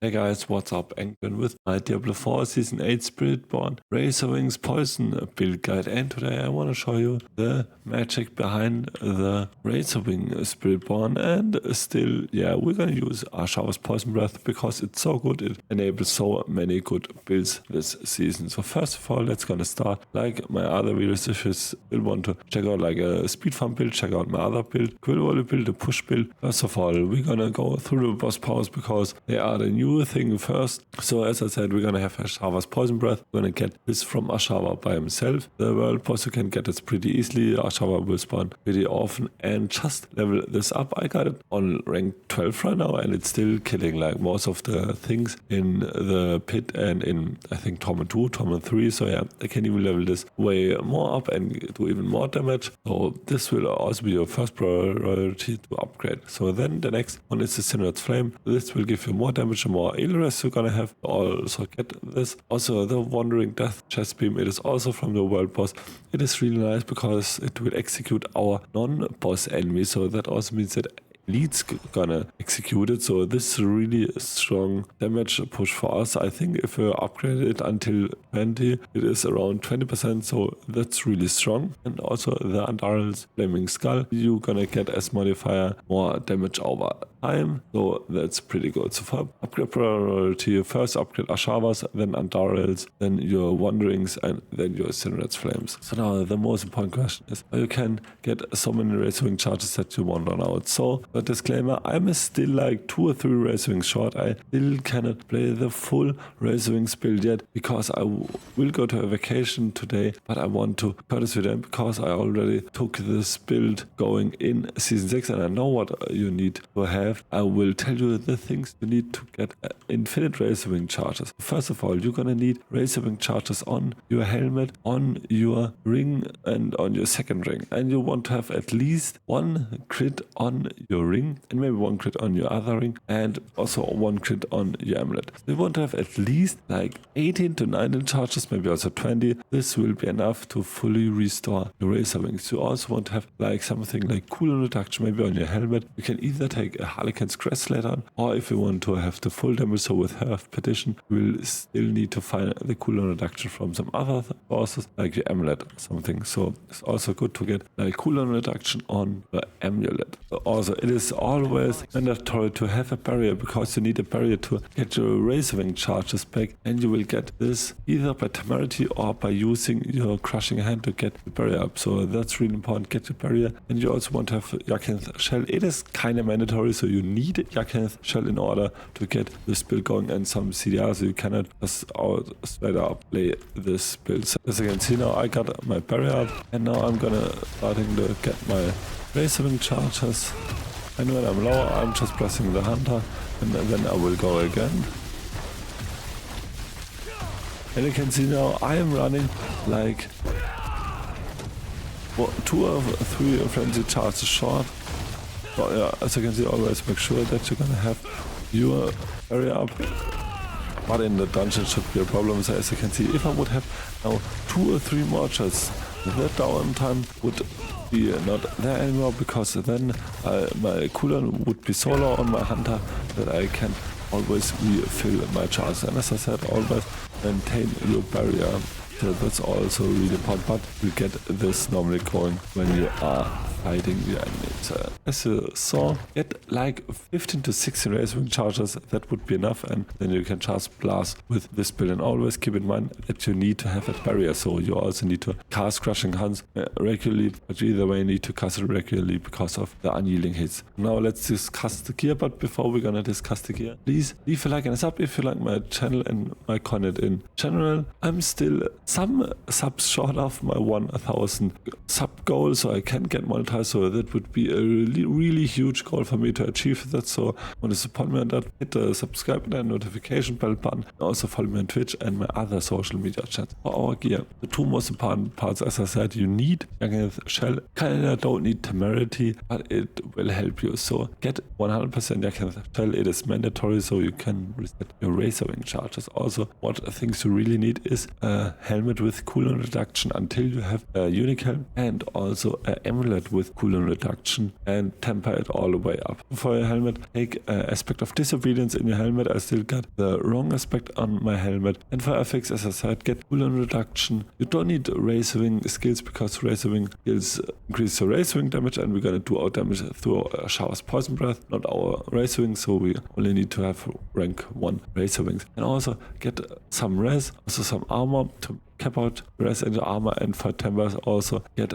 Hey guys, what's up? Endgame with my Diablo 4 Season 8 Spiritborn Razor Wings Poison build guide, and today I want to show you the magic behind the Razor Wing Spiritborn. And still, yeah, we're gonna use Ashawa's Poison Breath because it's so good. It enables so many good builds this season. So first of all, let's gonna start like my other videos. If you still want to check out like a speed farm build, check out my other build, quill volley build, a push build. First of all, we're gonna go through the boss powers because they are the new thing first. So as I said, we're gonna have Ashawa's Poison Breath. We're gonna get this from Ashawa by himself. The world boss, you can get this pretty easily. Ashawa will spawn pretty often, and just level this up. I got it on rank 12 right now, and it's still killing like most of the things in the pit and in, I think, Torment 2, Torment 3. So yeah, I can even level this way more up and do even more damage. So this will also be your first priority to upgrade. So then the next one is the Synod's Flame. This will give you more damage and more Ilres you're gonna have. Also get this. Also the Wandering Death Chest Beam, it is also from the world boss. It is really nice because it will execute our non-boss enemy, so that also means that Elite's gonna execute it. So this is a really strong damage push for us. I think if we upgrade it until 20, it is around 20%, so that's really strong. And also the Andarel's Flaming Skull, you're gonna get as modifier more damage over time, so that's pretty good. So for upgrade priority, first upgrade Ashawa's, then Andarel's, then your Wanderings, and then your Synod's Flames. So now the most important question is how you can get so many Razor Wing charges that you want on out. So a disclaimer, I'm still like 2 or 3 Razor Wings short. I still cannot play the full Razor Wings build yet because I will go to a vacation today, but I want to cut this video because I already took this build going in Season 6 and I know what you need to have. I will tell you the things you need to get infinite Razor Wing charges. First of all, you're gonna need Razor Wing charges on your helmet, on your ring, and on your second ring. And you want to have at least 1 crit on your ring and maybe 1 crit on your other ring, and also 1 crit on your amulet. So you want to have at least like 18 to 19 charges, maybe also 20. This will be enough to fully restore your Razor Wings. You also want to have like something like cooldown reduction maybe on your helmet. You can either take a Harlequin's Crest later on, or if you want to have the full damage, so with Hearth Petition, you will still need to find the cooldown reduction from some other bosses like your amulet or something. So it's also good to get like cooldown reduction on the amulet. Also, it is always mandatory to have a barrier because you need a barrier to get your Razor Wing charges back, and you will get this either by temerity or by using your crushing hand to get the barrier up. So that's really important. Get your barrier, and you also want to have Yakin's Shell. It is kind of mandatory, so you need Yakin's Shell in order to get this build going, and some CDR, so you cannot just straight up play this build. So as you can see now, I got my barrier up, and now I'm gonna starting to get my Razor Wing charges. And when I'm lower, I'm just pressing the hunter, and then I will go again. And you can see now I am running like 2 or 3 frenzy charges short. So yeah, as you can see, always make sure that you're gonna have your area up. But in the dungeon should be a problem. So as you can see, if I would have now 2 or 3 more shots, the downtime would be not there anymore, because then my cooldown would be so low on my hunter that I can always refill my charges. And as I said, always maintain your barrier. So that's also really important, but you get this normally going when you are fighting the enemies. As you saw, get like 15 to 16 Razor Wing charges, that would be enough, and then you can just blast with this build. And always keep in mind that you need to have a barrier, so you also need to cast Crushing Hands regularly, but either way you need to cast it regularly because of the unyielding hits. Now let's discuss the gear, but before we're gonna discuss the gear, please leave a like and a sub if you like my channel and my content in general. I'm still some subs short of my 1000 sub goal, so I can get monetized. So that would be a really huge goal for me to achieve that. So want to support me on that, hit the subscribe and notification bell button. Also follow me on Twitch and my other social media chats. For our gear, the 2 most important parts, as I said, you need Yakin's Shell. Kinda don't need temerity, but it will help you. So get 100% Yakin's Shell. It is mandatory, so you can reset your Razor Wing charges. Also, what things you really need is a helmet with cooldown reduction until you have a unique helmet, and also an amulet with cooldown reduction, and temper it all the way up. For your helmet, take aspect of disobedience in your helmet. I still got the wrong aspect on my helmet. And for FX, as I said, get cooldown reduction. You don't need Razor Wing skills because Razor Wing skills increase your Razor Wing damage, and we're gonna do our damage through Shower's Poison Breath, not our Razor Wings, so we only need to have rank 1 Razor Wings. And also get some res, also some armor to cap out res and armor, and for Timbers also get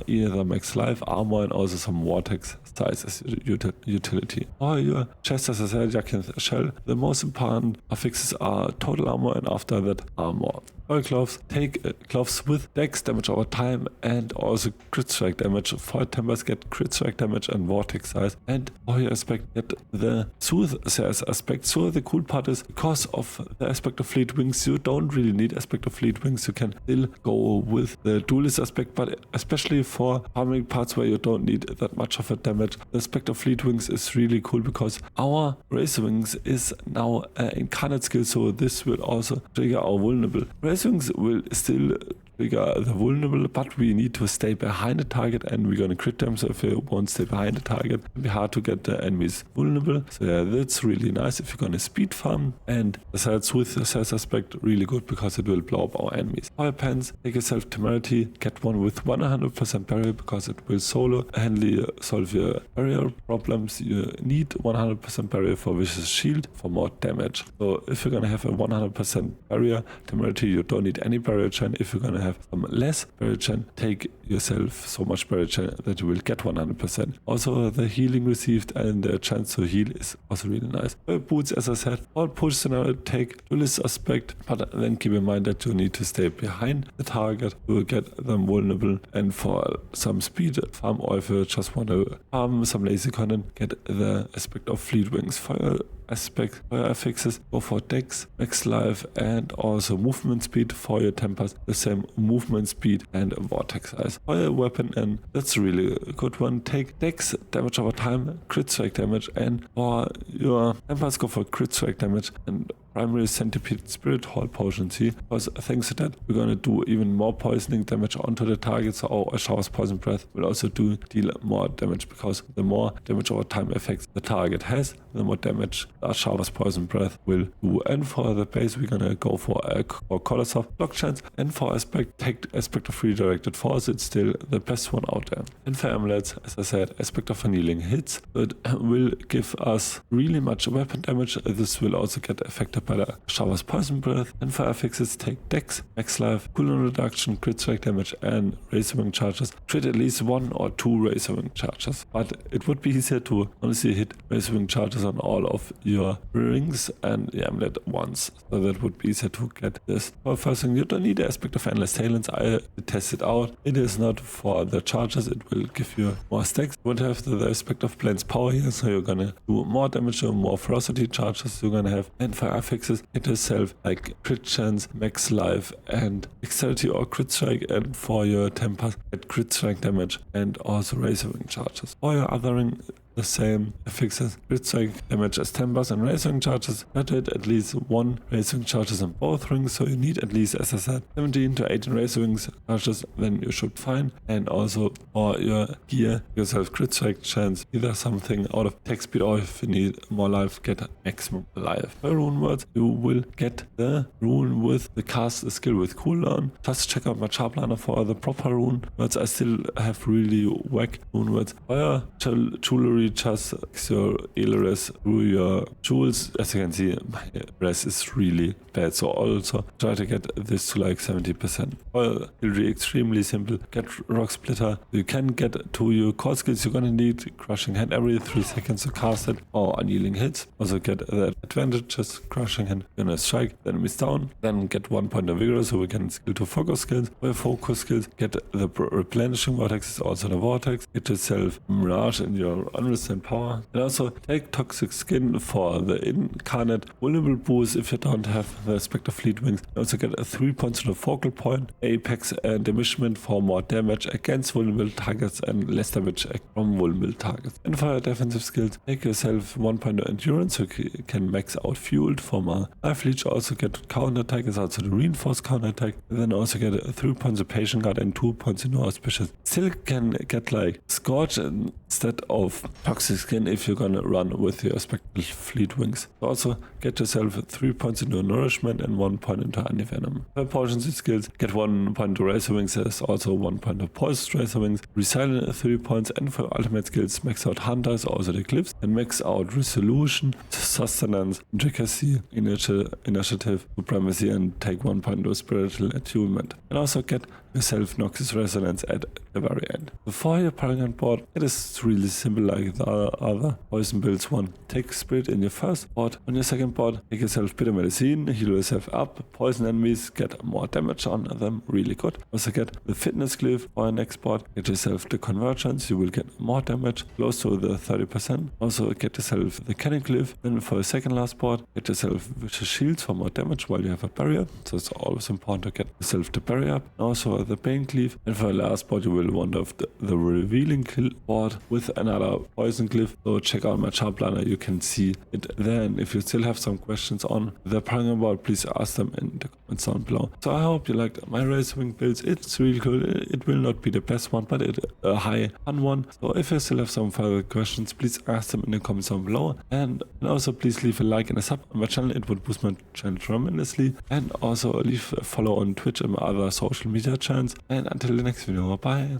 either max life armor and also some vortex size as utility. For your chest, as I said, Yakin's shell, the most important affixes are total armor and after that armor. For gloves, take gloves with dex damage over time and also crit strike damage. For Timbers, get crit strike damage and vortex size. And for your aspect, get the Soothsayer's aspect. So the cool part is, because of the aspect of Fleet Wings, you don't really need aspect of Fleet Wings. You can still go with the duelist aspect, but especially for farming parts where you don't need that much of a damage, the aspect of Fleet Wings is really cool because our Razor Wings is now an incarnate skill, so this will also trigger our vulnerable. Razor Wings will still trigger the vulnerable, but we need to stay behind the target and we're gonna crit them, so if you won't stay behind the target, it'll be hard to get the enemies vulnerable. So yeah, that's really nice if you're gonna speed farm. And besides, with the self aspect, really good because it will blow up our enemies. Fire pants, take a self temerity, get one with 100% barrier because it will solo handily solve your barrier problems. You need 100% barrier for vicious shield for more damage. So if you're gonna have a 100% barrier temerity, you don't need any barrier chain. If you're gonna have some less barrier chain, take yourself so much barrier chain that you will get 100%. Also, the healing received and the chance to heal is also really nice. For boots, as I said, all push scenario, take duelist aspect, but then keep in mind that you need to stay behind the target to get them vulnerable. And for some speed farm, or if you just want to farm some lazy content, get the aspect of Fleet Wings. Fire aspect, fire affixes, go for dex, max life, and also movement speed. For your tempers, the same movement speed and vortex size. Fire weapon, and that's a really good one, take dex damage over time, crit strike damage, and for your tempers, go for crit strike damage and primary centipede spirit hall potency, because thanks to that we're going to do even more poisoning damage onto the target. So our Shower's Poison Breath will also deal more damage, because the more damage over time effects the target has, the more damage our Shower's Poison Breath will do. And for the base, we're gonna go for a Colors of Block Chance, and for aspect, take aspect of Redirected Force. It's still the best one out there. And for amulets, as I said, aspect of Annealing hits, it will give us really much weapon damage. This will also get affected by the Shower's Poison Breath. And for affixes, take dex, max life, cooldown reduction, crit strike damage, and Razor Wing charges. Crit at least 1 or 2 Razor Wing charges, but it would be easier to honestly hit Razor Wing charges on all of your rings and the amulet once, so that would be easier to get this. For first thing, you don't need the aspect of Endless Talents. I tested out. It is not for the charges. It will give you more stacks. You won't have the aspect of Blend's power here, so you're gonna do more damage or more ferocity charges you're gonna have. And for affixes, it itself like crit chance, max life, and dexterity or crit strike. And for your tempers, get crit strike damage and also Razor Wing charges. For your othering, the same affixes, crit strike damage as Timbers and Razor Wing charges. Added at least 1 Razor Wing charges on both rings, so you need at least, as I said, 17 to 18 Razor Wings charges, then you should find. And also for your gear, yourself crit strike chance, either something out of tech speed, or if you need more life, get maximum life. For rune words, you will get the rune with the cast skill with cooldown. Just check out my Charplaner for the proper rune words. I still have really whack rune words. Fire jewelry just makes your res through your jewels. As you can see, my res is really bad, so also try to get this to like 70%. Well, really extremely simple. Get Rock Splitter. You can get to your core skills. You're gonna need Crushing Hand every 3 seconds to cast it, or Annealing Hits. Also get that advantage, just Crushing Hand. You're gonna strike the enemies down, then get 1 point of vigor, so we can skill to focus skills. For focus skills, get the replenishing vortex, is also the vortex. Get yourself Mirage in your unrestricted bonus and power. And also take Toxic Skin for the incarnate vulnerable boost if you don't have the Spectre Fleet Wings. You also get 3 points to the focal point, Apex and Diminishment for more damage against vulnerable targets and less damage from vulnerable targets. And for your defensive skills, take yourself 1 point of endurance so you can max out fueled for my Life Leech. Also get counter attack is also the reinforced counter attack. And then also get 3 points of patient guard and 2 points in auspicious. Still can get like Scorch instead of Toxic Skin if you're gonna run with your Spectral Fleet Wings. Also get yourself 3 points into Nourishment and 1 point into Anti-Venom. For potions and skills, get 1 point to Razor Wings, there's also 1 point to Poised Razor Wings, Resilient 3 points, and for ultimate skills, max out Hunters, also the Cliffs, and max out Resolution, Sustenance, Intricacy, Initiative, Supremacy, and take 1 point to Spiritual Attunement. And also get yourself Noxus Resonance at the very end. For your Paragon board, it is really simple like the other poison builds one. Take Spirit in your first board. On your second board, take yourself Bitter Medicine, heal yourself up, poison enemies, get more damage on them, really good. Also get the Fitness Glyph for your next board, get yourself the Convergence, you will get more damage, close to the 30%. Also get yourself the Cannon Glyph. Then for your second last board, get yourself Vicious Shields for more damage while you have a barrier. So it's always important to get yourself the barrier up. Also the Bane Cleave, and for the last board you will want the Revealing board with another Poison Glyph. So check out my chart planner, you can see it there, and if you still have some questions on the Paragon board, please ask them in the comments down below. So I hope you liked my Razor Wing builds. It's really cool. It will not be the best one, but it's a high fun one. So if you still have some further questions, please ask them in the comments down below, and also please leave a like and a sub on my channel, it would boost my channel tremendously, and also leave a follow on Twitch and my other social media channels. And until the next video, bye.